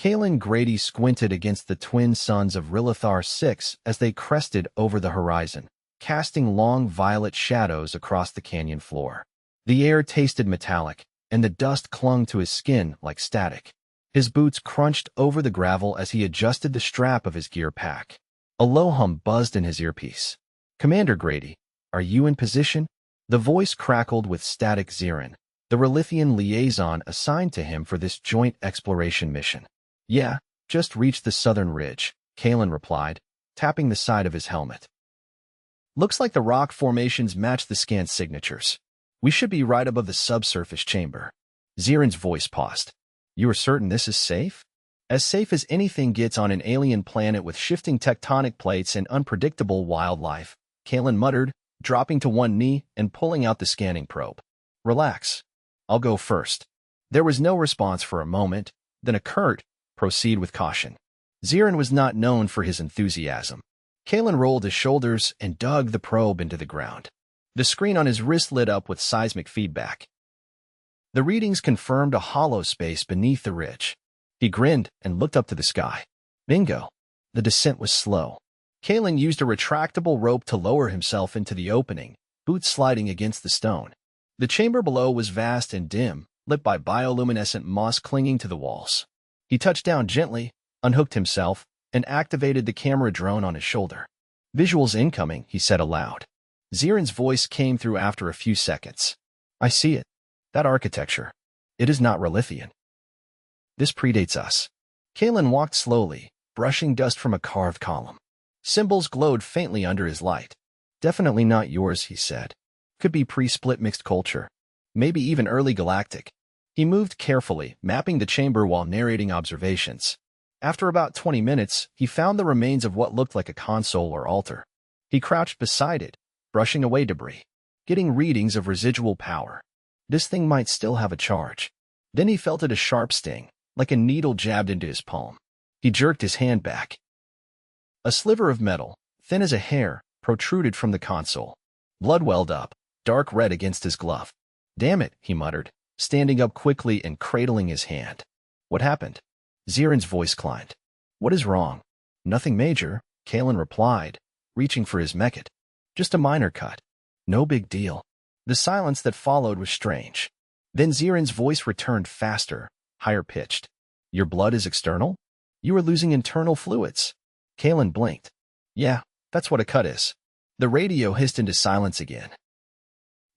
Kalen Grady squinted against the twin suns of Rilithar 6 as they crested over the horizon, casting long violet shadows across the canyon floor. The air tasted metallic, and the dust clung to his skin like static. His boots crunched over the gravel as he adjusted the strap of his gear pack. A low hum buzzed in his earpiece. "Commander Grady, are you in position?" The voice crackled with static. Zirin, the Rilithian liaison assigned to him for this joint exploration mission. "Yeah, just reached the southern ridge," Kalen replied, tapping the side of his helmet. "Looks like the rock formations match the scan signatures. We should be right above the subsurface chamber." Zirin's voice paused. "You are certain this is safe?" "As safe as anything gets on an alien planet with shifting tectonic plates and unpredictable wildlife," Kalen muttered, dropping to one knee and pulling out the scanning probe. "Relax. I'll go first." There was no response for a moment, then a curt, "Proceed with caution." Zirin was not known for his enthusiasm. Kalen rolled his shoulders and dug the probe into the ground. The screen on his wrist lit up with seismic feedback. The readings confirmed a hollow space beneath the ridge. He grinned and looked up to the sky. Bingo. The descent was slow. Kalen used a retractable rope to lower himself into the opening, boots sliding against the stone. The chamber below was vast and dim, lit by bioluminescent moss clinging to the walls. He touched down gently, unhooked himself, and activated the camera drone on his shoulder. "Visuals incoming," he said aloud. Zirin's voice came through after a few seconds. "I see it. That architecture. It is not Rilithian. This predates us." Kalen walked slowly, brushing dust from a carved column. Symbols glowed faintly under his light. "Definitely not yours," he said. "Could be pre-split mixed culture. Maybe even early galactic." He moved carefully, mapping the chamber while narrating observations. After about 20 minutes, he found the remains of what looked like a console or altar. He crouched beside it, brushing away debris, getting readings of residual power. This thing might still have a charge. Then he felt it a sharp sting, like a needle jabbed into his palm. He jerked his hand back. A sliver of metal, thin as a hair, protruded from the console. Blood welled up, dark red against his glove. "Damn it," he muttered, standing up quickly and cradling his hand. "What happened?" Zirin's voice climbed. "What is wrong?" "Nothing major," Kalen replied, reaching for his mekit. "Just a minor cut. No big deal." The silence that followed was strange. Then Zirin's voice returned faster, higher pitched. "Your blood is external? You are losing internal fluids." Kalen blinked. "Yeah, that's what a cut is." The radio hissed into silence again.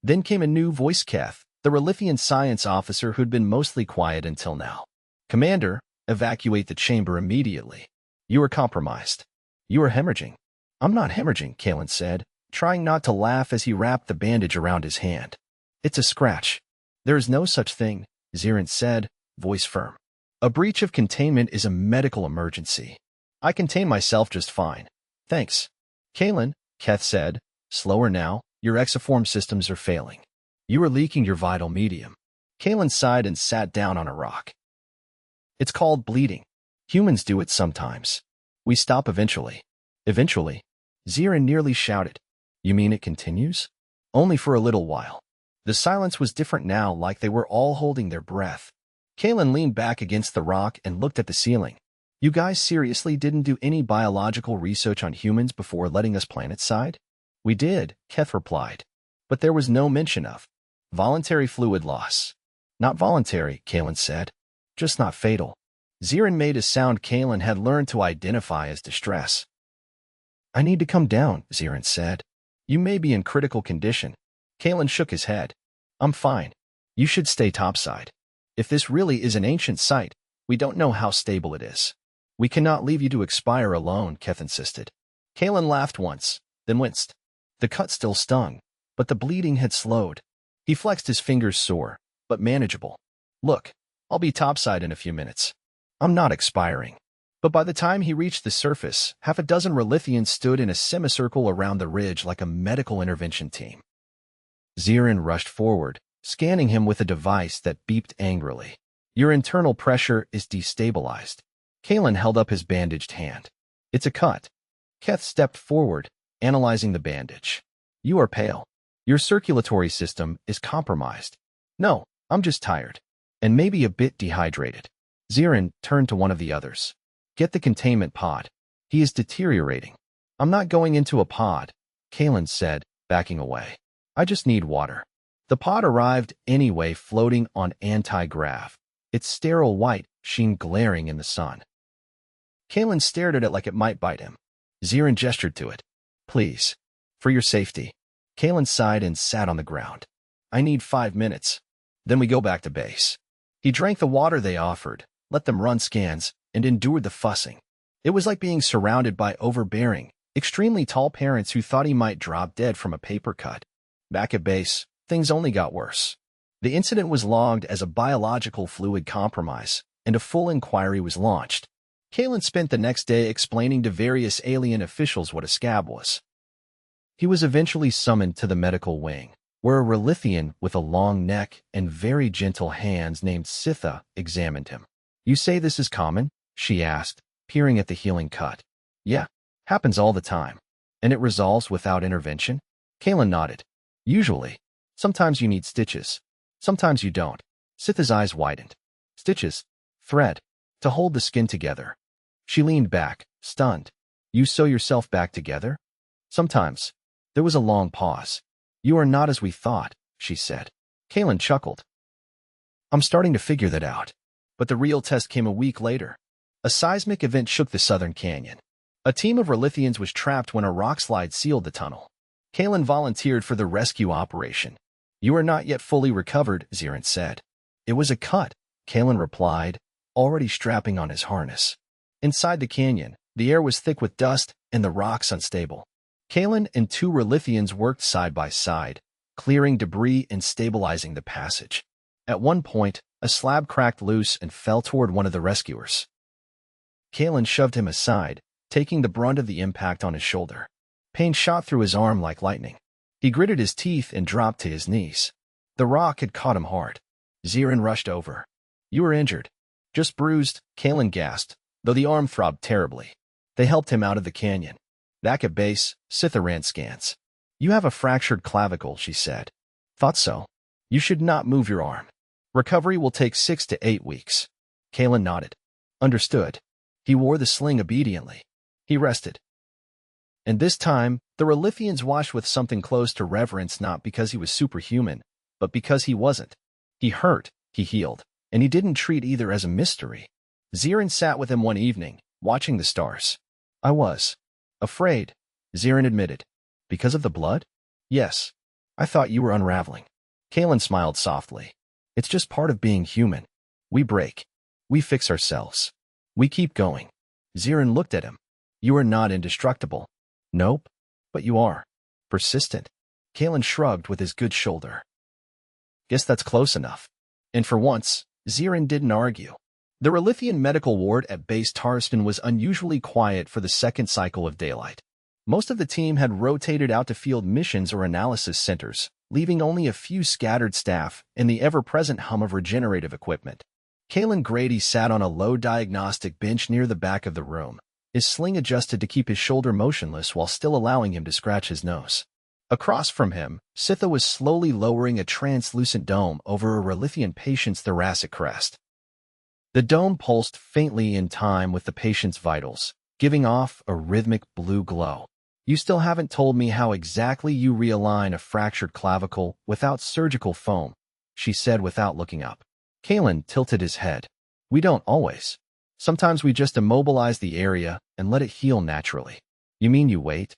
Then came a new voice. Keth, the Rilithian science officer who'd been mostly quiet until now. "Commander, evacuate the chamber immediately. You are compromised. You are hemorrhaging." "I'm not hemorrhaging," Kalen said, trying not to laugh as he wrapped the bandage around his hand. "It's a scratch." "There is no such thing," Zirin said, voice firm. "A breach of containment is a medical emergency. I contain myself just fine. Thanks." "Kalen," Keth said, slower now, "your exoform systems are failing. You are leaking your vital medium." Kalen sighed and sat down on a rock. "It's called bleeding. Humans do it sometimes. We stop eventually." "Eventually?" Zirin nearly shouted. "You mean it continues?" "Only for a little while." The silence was different now, like they were all holding their breath. Kalen leaned back against the rock and looked at the ceiling. "You guys seriously didn't do any biological research on humans before letting us planetside?" "We did," Keth replied. "But there was no mention of voluntary fluid loss." "Not voluntary," Kalen said. "Just not fatal." Zirin made a sound Kalen had learned to identify as distress. "I need to come down," Zirin said. "You may be in critical condition." Kalen shook his head. "I'm fine. You should stay topside. If this really is an ancient site, we don't know how stable it is." "We cannot leave you to expire alone," Keth insisted. Kalen laughed once, then winced. The cut still stung, but the bleeding had slowed. He flexed his fingers, sore, but manageable. "Look, I'll be topside in a few minutes. I'm not expiring." But by the time he reached the surface, half a dozen Rilithians stood in a semicircle around the ridge like a medical intervention team. Zirin rushed forward, scanning him with a device that beeped angrily. "Your internal pressure is destabilized." Kalen held up his bandaged hand. "It's a cut." Keth stepped forward, analyzing the bandage. "You are pale. Your circulatory system is compromised." "No, I'm just tired. And maybe a bit dehydrated." Zirin turned to one of the others. Get the containment pod. He is deteriorating. I'm not going into a pod, Kalen said, backing away. I just need water. The pod arrived anyway, floating on anti-grav, its sterile white sheen glaring in the sun. Kalen stared at it like it might bite him. Zirin gestured to it. Please. For your safety. Kalen sighed and sat on the ground. I need 5 minutes. Then we go back to base. He drank the water they offered, let them run scans, and endured the fussing. It was like being surrounded by overbearing, extremely tall parents who thought he might drop dead from a paper cut. Back at base, things only got worse. The incident was logged as a biological fluid compromise, and a full inquiry was launched. Kalen spent the next day explaining to various alien officials what a scab was. He was eventually summoned to the medical wing, where a Rilithian with a long neck and very gentle hands named Sitha examined him. You say this is common? She asked, peering at the healing cut. Yeah, happens all the time. And it resolves without intervention? Kalen nodded. Usually. Sometimes you need stitches. Sometimes you don't. Sitha's eyes widened. Stitches. Thread. To hold the skin together. She leaned back, stunned. You sew yourself back together? Sometimes. There was a long pause. You are not as we thought, she said. Kalen chuckled. I'm starting to figure that out. But the real test came a week later. A seismic event shook the southern canyon. A team of Rilithians was trapped when a rockslide sealed the tunnel. Kalen volunteered for the rescue operation. You are not yet fully recovered, Zirin said. It was a cut, Kalen replied, already strapping on his harness. Inside the canyon, the air was thick with dust and the rocks unstable. Kalen and 2 Rilithians worked side by side, clearing debris and stabilizing the passage. At one point, a slab cracked loose and fell toward one of the rescuers. Kalen shoved him aside, taking the brunt of the impact on his shoulder. Pain shot through his arm like lightning. He gritted his teeth and dropped to his knees. The rock had caught him hard. Zirin rushed over. You were injured. Just bruised, Kalen gasped, though the arm throbbed terribly. They helped him out of the canyon. Back at base, Sitha ran scans. You have a fractured clavicle, she said. Thought so. You should not move your arm. Recovery will take 6 to 8 weeks. Kalen nodded. Understood. He wore the sling obediently. He rested. And this time, the Rilithians watched with something close to reverence, not because he was superhuman, but because he wasn't. He hurt, he healed, and he didn't treat either as a mystery. Zirin sat with him one evening, watching the stars. I was afraid, Zirin admitted. Because of the blood? Yes. I thought you were unraveling. Kalen smiled softly. It's just part of being human. We break. We fix ourselves. We keep going. Zirin looked at him. You are not indestructible. Nope. But you are. Persistent. Kalen shrugged with his good shoulder. Guess that's close enough. And for once, Zirin didn't argue. The Rilithian medical ward at base Tarston was unusually quiet for the second cycle of daylight. Most of the team had rotated out to field missions or analysis centers, leaving only a few scattered staff and the ever-present hum of regenerative equipment. Kalen Grady sat on a low diagnostic bench near the back of the room, his sling adjusted to keep his shoulder motionless while still allowing him to scratch his nose. Across from him, Sitha was slowly lowering a translucent dome over a Rilithian patient's thoracic crest. The dome pulsed faintly in time with the patient's vitals, giving off a rhythmic blue glow. You still haven't told me how exactly you realign a fractured clavicle without surgical foam, she said without looking up. Kalen tilted his head. We don't always. Sometimes we just immobilize the area and let it heal naturally. You mean you wait?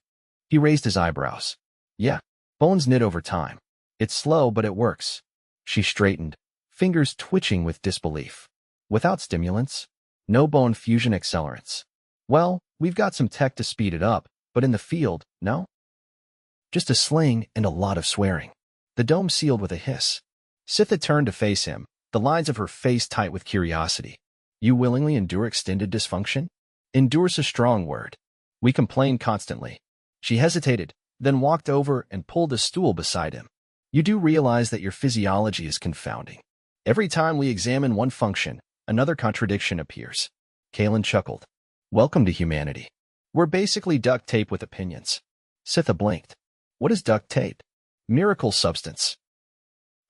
He raised his eyebrows. Yeah, bones knit over time. It's slow, but it works. She straightened, fingers twitching with disbelief. Without stimulants? No bone fusion accelerants. Well, we've got some tech to speed it up, but in the field, no? Just a sling and a lot of swearing. The dome sealed with a hiss. Sitha turned to face him, the lines of her face tight with curiosity. You willingly endure extended dysfunction? Endure's a strong word. We complain constantly. She hesitated, then walked over and pulled a stool beside him. You do realize that your physiology is confounding. Every time we examine one function, another contradiction appears. Kalen chuckled. Welcome to humanity. We're basically duct tape with opinions. Sitha blinked. What is duct tape? Miracle substance.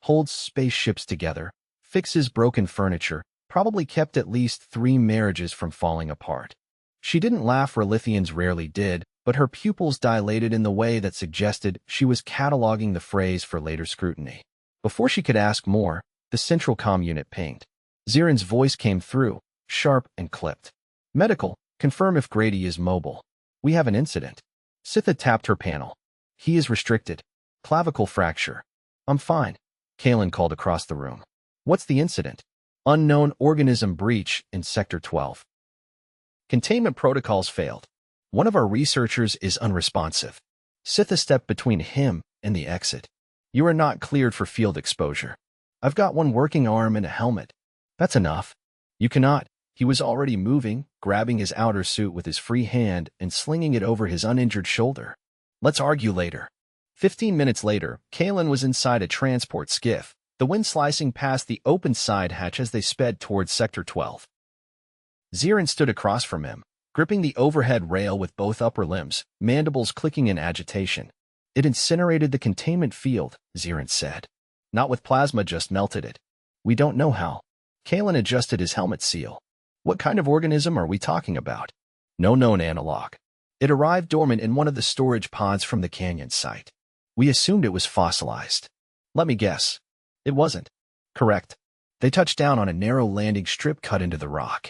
Holds spaceships together, fixes broken furniture, Probably kept at least 3 marriages from falling apart. She didn't laugh. Rilithians rarely did, but her pupils dilated in the way that suggested she was cataloging the phrase for later scrutiny. Before she could ask more, the central comm unit pinged. Zirin's voice came through, sharp and clipped. Medical, confirm if Grady is mobile. We have an incident. Sitha tapped her panel. He is restricted. Clavicle fracture. I'm fine. Kalen called across the room. What's the incident? Unknown organism breach in Sector 12. Containment protocols failed. One of our researchers is unresponsive. Sitha stepped between him and the exit. You are not cleared for field exposure. I've got one working arm and a helmet. That's enough. You cannot. He was already moving, grabbing his outer suit with his free hand and slinging it over his uninjured shoulder. Let's argue later. 15 minutes later, Kalen was inside a transport skiff, the wind slicing past the open side hatch as they sped towards Sector 12. Zirin stood across from him, gripping the overhead rail with both upper limbs, mandibles clicking in agitation. It incinerated the containment field, Zirin said. Not with plasma, just melted it. We don't know how. Kalen adjusted his helmet seal. What kind of organism are we talking about? No known analog. It arrived dormant in one of the storage pods from the canyon site. We assumed it was fossilized. Let me guess. It wasn't. Correct. They touched down on a narrow landing strip cut into the rock.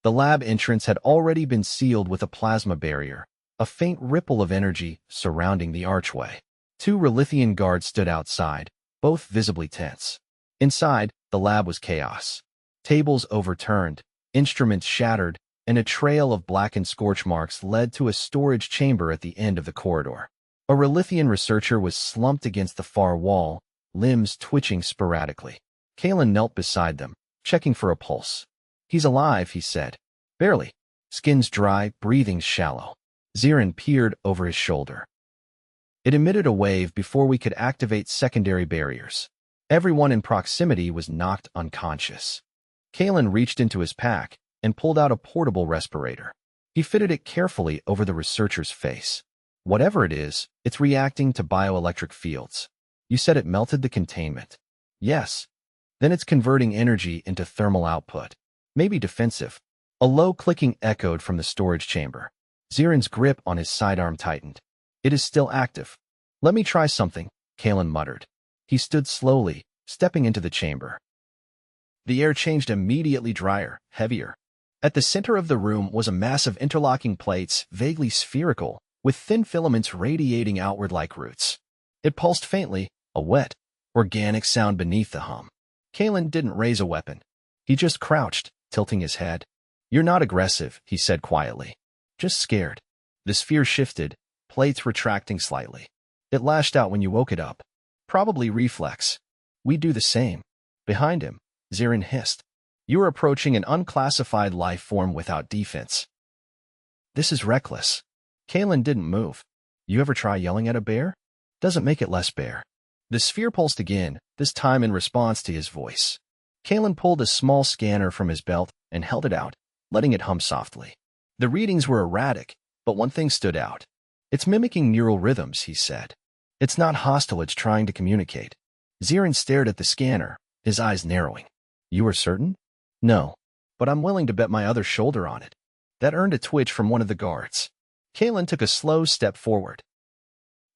The lab entrance had already been sealed with a plasma barrier, a faint ripple of energy surrounding the archway. 2 Rilithian guards stood outside, both visibly tense. Inside, the lab was chaos. Tables overturned, instruments shattered, and a trail of blackened scorch marks led to a storage chamber at the end of the corridor. A Rilithian researcher was slumped against the far wall, limbs twitching sporadically. Kalen knelt beside them, checking for a pulse. He's alive, he said. Barely. Skin's dry, breathing shallow. Zirin peered over his shoulder. It emitted a wave before we could activate secondary barriers. Everyone in proximity was knocked unconscious. Kalen reached into his pack and pulled out a portable respirator. He fitted it carefully over the researcher's face. Whatever it is, it's reacting to bioelectric fields. You said it melted the containment. Yes. Then it's converting energy into thermal output. Maybe defensive. A low clicking echoed from the storage chamber. Zirin's grip on his sidearm tightened. It is still active. Let me try something, Kalen muttered. He stood slowly, stepping into the chamber. The air changed immediately drier, heavier. At the center of the room was a mass of interlocking plates, vaguely spherical, with thin filaments radiating outward like roots. It pulsed faintly, a wet, organic sound beneath the hum. Kalen didn't raise a weapon. He just crouched, tilting his head. You're not aggressive, he said quietly. Just scared. The sphere shifted, plates retracting slightly. It lashed out when you woke it up. Probably reflex. We do the same. Behind him, Zirin hissed. You are approaching an unclassified life form without defense. This is reckless. Kalen didn't move. You ever try yelling at a bear? Doesn't make it less bear. The sphere pulsed again, this time in response to his voice. Kalen pulled a small scanner from his belt and held it out, letting it hum softly. The readings were erratic, but one thing stood out. It's mimicking neural rhythms, he said. It's not hostile, it's trying to communicate. Zirin stared at the scanner, his eyes narrowing. You are certain? No, but I'm willing to bet my other shoulder on it. That earned a twitch from one of the guards. Kalen took a slow step forward.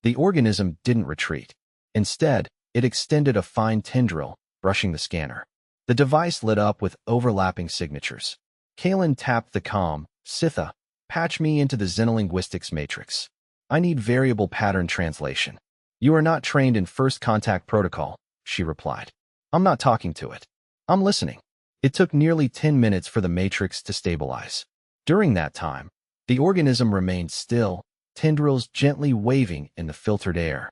The organism didn't retreat. Instead, it extended a fine tendril, brushing the scanner. The device lit up with overlapping signatures. Kalen tapped the comm. Sitha, patch me into the xenolinguistics matrix. I need variable pattern translation. You are not trained in first contact protocol, she replied. I'm not talking to it. I'm listening. It took nearly 10 minutes for the matrix to stabilize. During that time, the organism remained still, tendrils gently waving in the filtered air.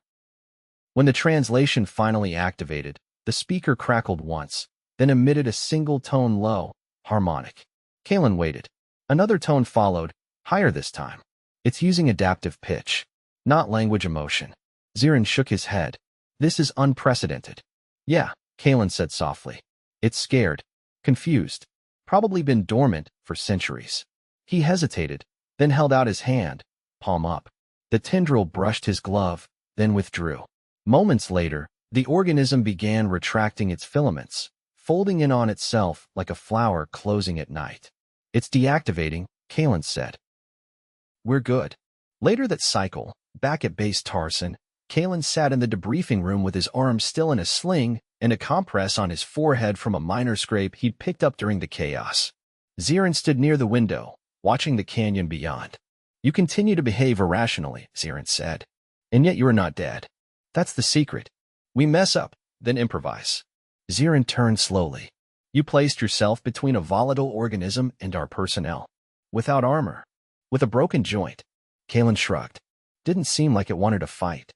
When the translation finally activated, the speaker crackled once, then emitted a single tone low, harmonic. Kalen waited. Another tone followed, higher this time. It's using adaptive pitch, not language emotion. Zirin shook his head. This is unprecedented. Yeah, Kalen said softly. It's scared, confused, probably been dormant for centuries. He hesitated, then held out his hand, palm up. The tendril brushed his glove, then withdrew. Moments later, the organism began retracting its filaments, folding in on itself like a flower closing at night. It's deactivating, Kalen said. We're good. Later that cycle, back at base Tarson, Kalen sat in the debriefing room with his arm still in a sling and a compress on his forehead from a minor scrape he'd picked up during the chaos. Zirin stood near the window, watching the canyon beyond. You continue to behave irrationally, Zirin said. And yet you are not dead. That's the secret. We mess up, then improvise. Zirin turned slowly. You placed yourself between a volatile organism and our personnel. Without armor. With a broken joint. Kalen shrugged. Didn't seem like it wanted to fight.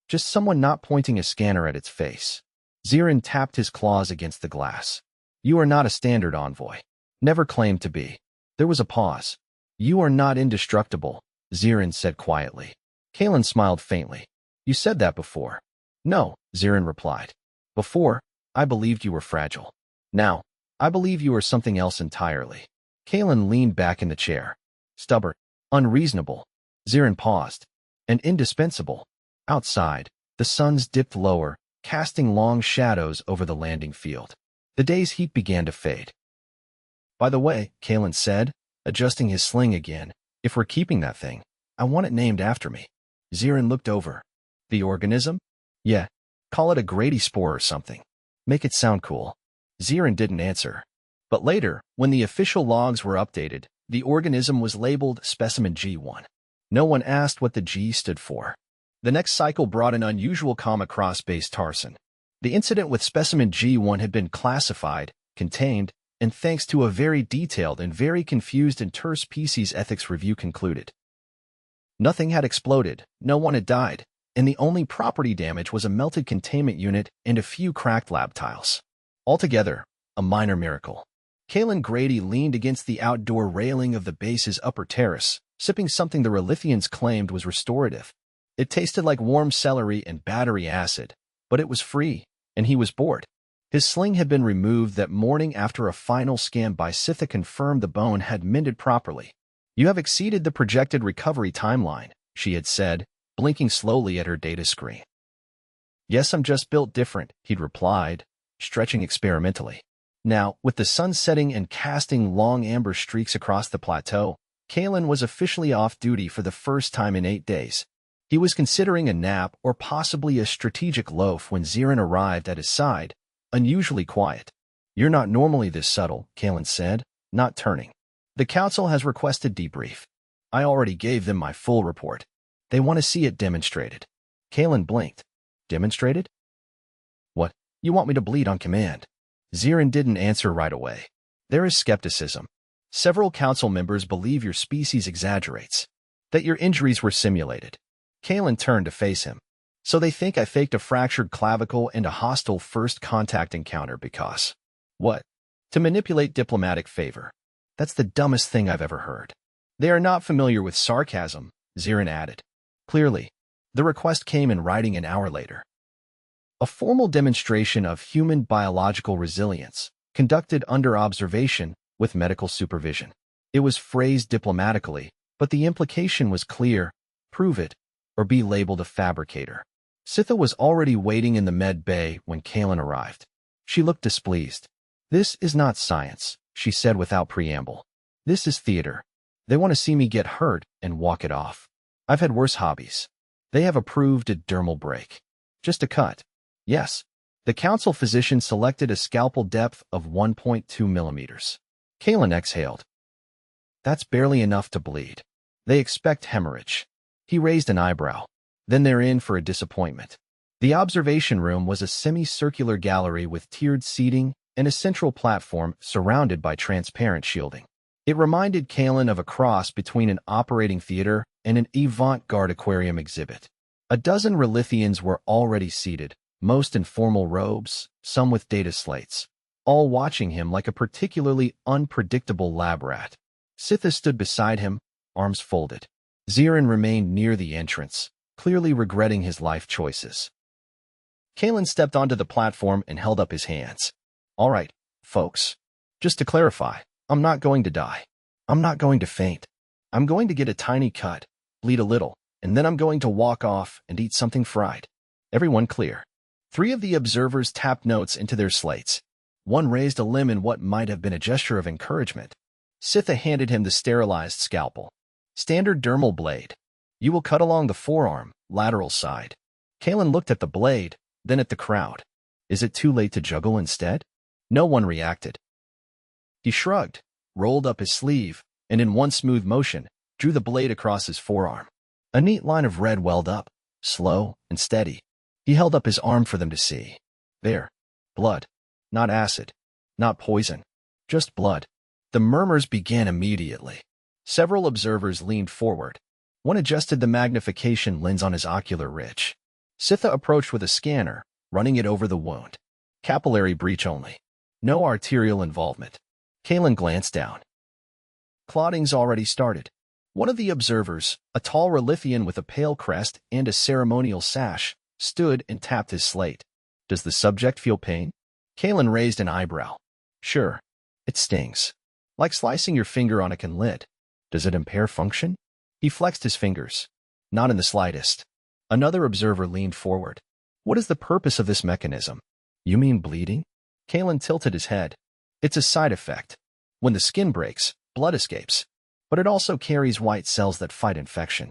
Just someone not pointing a scanner at its face. Zirin tapped his claws against the glass. You are not a standard envoy. Never claimed to be. There was a pause. You are not indestructible, Zirin said quietly. Kalen smiled faintly. You said that before. No, Zirin replied. Before, I believed you were fragile. Now, I believe you are something else entirely. Kalen leaned back in the chair. Stubborn, unreasonable. Zirin paused. And indispensable. Outside, the suns dipped lower, casting long shadows over the landing field. The day's heat began to fade. By the way, Kalen said, adjusting his sling again, if we're keeping that thing, I want it named after me. Zirin looked over. The organism? Yeah. Call it a Grady spore or something. Make it sound cool. Zirin didn't answer. But later, when the official logs were updated, the organism was labeled Specimen G1. No one asked what the G stood for. The next cycle brought an unusual calm across base Tarson. The incident with Specimen G1 had been classified, contained, and thanks to a very detailed and very confused interspecies ethics review concluded. Nothing had exploded, no one had died, and the only property damage was a melted containment unit and a few cracked lab tiles. Altogether, a minor miracle. Kalen Grady leaned against the outdoor railing of the base's upper terrace, sipping something the Rilithians claimed was restorative. It tasted like warm celery and battery acid, but it was free, and he was bored. His sling had been removed that morning after a final scan by Sitha confirmed the bone had mended properly. You have exceeded the projected recovery timeline, she had said, blinking slowly at her data screen. Yes, I'm just built different, he'd replied, stretching experimentally. Now, with the sun setting and casting long amber streaks across the plateau, Kalen was officially off duty for the first time in 8 days. He was considering a nap or possibly a strategic loaf when Zirin arrived at his side, unusually quiet. You're not normally this subtle, Kalen said, not turning. The council has requested debrief. I already gave them my full report. They want to see it demonstrated. Kalen blinked. Demonstrated? What? You want me to bleed on command? Zirin didn't answer right away. There is skepticism. Several council members believe your species exaggerates. That your injuries were simulated. Kalen turned to face him. So they think I faked a fractured clavicle and a hostile first contact encounter because... What? To manipulate diplomatic favor. That's the dumbest thing I've ever heard. They are not familiar with sarcasm, Zirin added. Clearly, the request came in writing an hour later. A formal demonstration of human biological resilience, conducted under observation with medical supervision. It was phrased diplomatically, but the implication was clear: prove it, or be labeled a fabricator. Sitha was already waiting in the med bay when Kalen arrived. She looked displeased. This is not science, she said without preamble. This is theater. They want to see me get hurt and walk it off. I've had worse hobbies. They have approved a dermal break. Just a cut. Yes. The council physician selected a scalpel depth of 1.2 millimeters. Kalen exhaled. That's barely enough to bleed. They expect hemorrhage. He raised an eyebrow. Then they're in for a disappointment. The observation room was a semicircular gallery with tiered seating and a central platform surrounded by transparent shielding. It reminded Kalen of a cross between an operating theater and an avant-garde aquarium exhibit. A dozen Rilithians were already seated, most in formal robes, some with data slates, all watching him like a particularly unpredictable lab rat. Sitha stood beside him, arms folded. Zirin remained near the entrance, clearly regretting his life choices. Kalen stepped onto the platform and held up his hands. All right, folks. Just to clarify, I'm not going to die. I'm not going to faint. I'm going to get a tiny cut, bleed a little, and then I'm going to walk off and eat something fried. Everyone clear. 3 of the observers tapped notes into their slates. One raised a limb in what might have been a gesture of encouragement. Sitha handed him the sterilized scalpel. Standard dermal blade. You will cut along the forearm, lateral side. Kalen looked at the blade, then at the crowd. Is it too late to juggle instead? No one reacted. He shrugged, rolled up his sleeve, and in one smooth motion, drew the blade across his forearm. A neat line of red welled up, slow and steady. He held up his arm for them to see. There. Blood. Not acid. Not poison. Just blood. The murmurs began immediately. Several observers leaned forward. One adjusted the magnification lens on his ocular ridge. Sitha approached with a scanner, running it over the wound. Capillary breach only. No arterial involvement. Kalen glanced down. Clotting's already started. One of the observers, a tall Rilithian with a pale crest and a ceremonial sash, stood and tapped his slate. Does the subject feel pain? Kalen raised an eyebrow. Sure. It stings. Like slicing your finger on a can lid. Does it impair function? He flexed his fingers. Not in the slightest. Another observer leaned forward. What is the purpose of this mechanism? You mean bleeding? Kalen tilted his head. It's a side effect. When the skin breaks, blood escapes. But it also carries white cells that fight infection.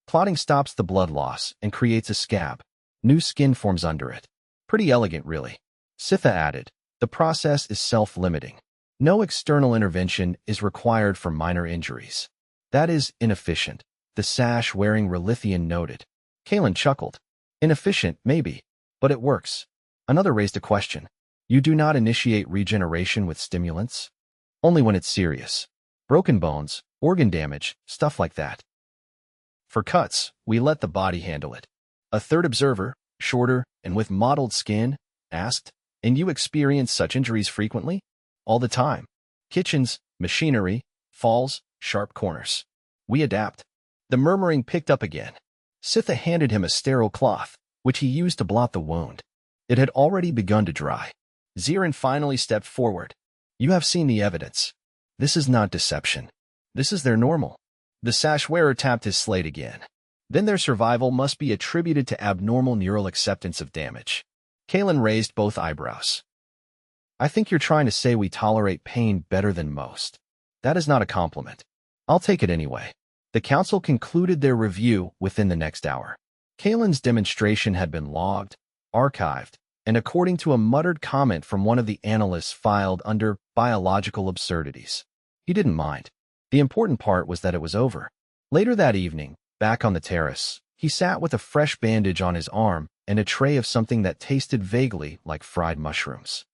Clotting stops the blood loss and creates a scab. New skin forms under it. Pretty elegant, really. Sitha added, the process is self-limiting. No external intervention is required for minor injuries. That is inefficient, the sash-wearing Rilithian noted. Kalen chuckled. Inefficient, maybe, but it works. Another raised a question. You do not initiate regeneration with stimulants? Only when it's serious. Broken bones, organ damage, stuff like that. For cuts, we let the body handle it. A third observer, shorter and with mottled skin, asked, and you experience such injuries frequently? All the time. Kitchens, machinery, falls, sharp corners. We adapt. The murmuring picked up again. Sitha handed him a sterile cloth, which he used to blot the wound. It had already begun to dry. Zirin finally stepped forward. You have seen the evidence. This is not deception. This is their normal. The sash-wearer tapped his slate again. Then their survival must be attributed to abnormal neural acceptance of damage. Kalen raised both eyebrows. I think you're trying to say we tolerate pain better than most. That is not a compliment. I'll take it anyway. The council concluded their review within the next hour. Kalen's demonstration had been logged, archived, and according to a muttered comment from one of the analysts filed under biological absurdities. He didn't mind. The important part was that it was over. Later that evening, back on the terrace, he sat with a fresh bandage on his arm and a tray of something that tasted vaguely like fried mushrooms.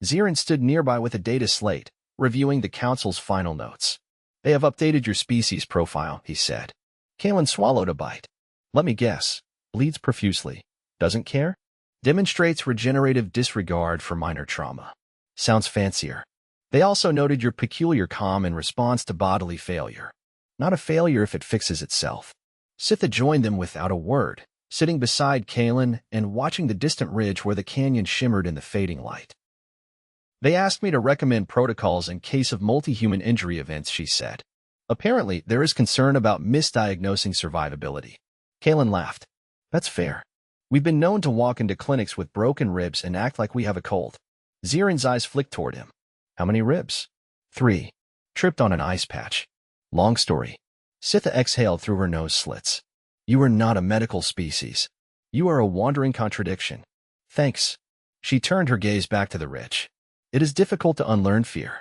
Zirin stood nearby with a data slate, reviewing the council's final notes. They have updated your species profile, he said. Kalen swallowed a bite. Let me guess. Bleeds profusely. Doesn't care? Demonstrates regenerative disregard for minor trauma. Sounds fancier. They also noted your peculiar calm in response to bodily failure. Not a failure if it fixes itself. Sitha joined them without a word, sitting beside Kalen and watching the distant ridge where the canyon shimmered in the fading light. They asked me to recommend protocols in case of multi-human injury events, she said. Apparently, there is concern about misdiagnosing survivability. Kalen laughed. That's fair. We've been known to walk into clinics with broken ribs and act like we have a cold. Zirin's eyes flicked toward him. How many ribs? 3. Tripped on an ice patch. Long story. Sitha exhaled through her nose slits. You are not a medical species. You are a wandering contradiction. Thanks. She turned her gaze back to the ridge. It is difficult to unlearn fear.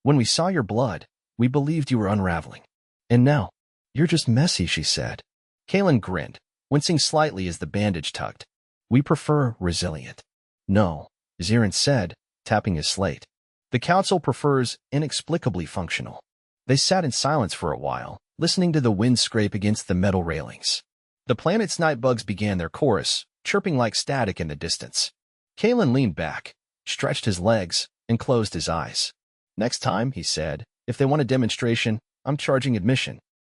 When we saw your blood, we believed you were unraveling. And now, you're just messy, she said. Kalen grinned, wincing slightly as the bandage tugged. We prefer resilient. No, Zirin said, tapping his slate. The council prefers inexplicably functional. They sat in silence for a while, listening to the wind scrape against the metal railings. The planet's night bugs began their chorus, chirping like static in the distance. Kalen leaned back, stretched his legs, and closed his eyes. Next time, he said, if they want a demonstration, I'm charging admission.